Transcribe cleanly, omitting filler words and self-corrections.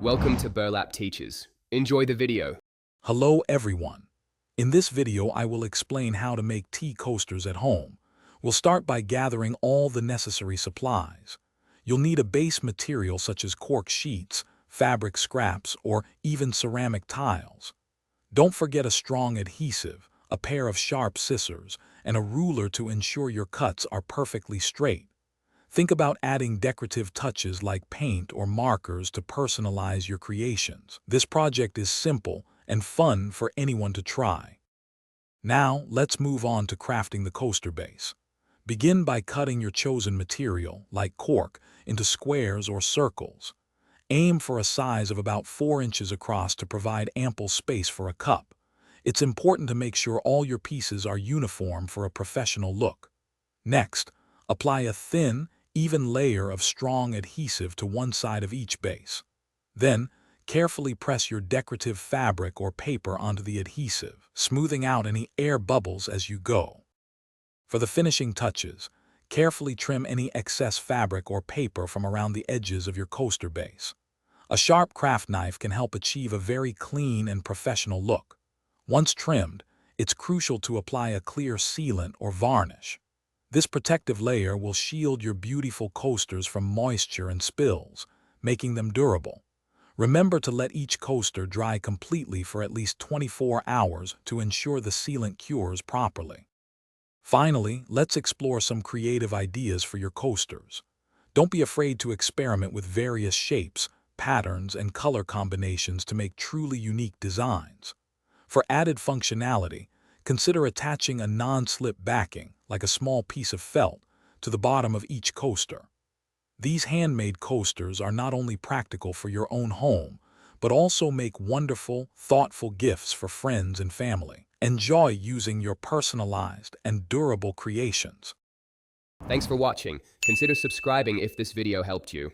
Welcome to Burlap Teachers. Enjoy the video. Hello everyone. In this video I will explain how to make tea coasters at home. We'll start by gathering all the necessary supplies. You'll need a base material such as cork sheets, fabric scraps, or even ceramic tiles. Don't forget a strong adhesive, a pair of sharp scissors, and a ruler to ensure your cuts are perfectly straight. Think about adding decorative touches like paint or markers to personalize your creations. This project is simple and fun for anyone to try. Now, let's move on to crafting the coaster base. Begin by cutting your chosen material, like cork, into squares or circles. Aim for a size of about 4 inches across to provide ample space for a cup. It's important to make sure all your pieces are uniform for a professional look. Next, apply a thin, even layer of strong adhesive to one side of each base. Then, carefully press your decorative fabric or paper onto the adhesive, smoothing out any air bubbles as you go. For the finishing touches, carefully trim any excess fabric or paper from around the edges of your coaster base. A sharp craft knife can help achieve a very clean and professional look. Once trimmed, it's crucial to apply a clear sealant or varnish. This protective layer will shield your beautiful coasters from moisture and spills, making them durable. Remember to let each coaster dry completely for at least 24 hours to ensure the sealant cures properly. Finally, let's explore some creative ideas for your coasters. Don't be afraid to experiment with various shapes, patterns, and color combinations to make truly unique designs. For added functionality, consider attaching a non-slip backing, like a small piece of felt, to the bottom of each coaster. These handmade coasters are not only practical for your own home, but also make wonderful, thoughtful gifts for friends and family. Enjoy using your personalized and durable creations. Thanks for watching. Consider subscribing if this video helped you.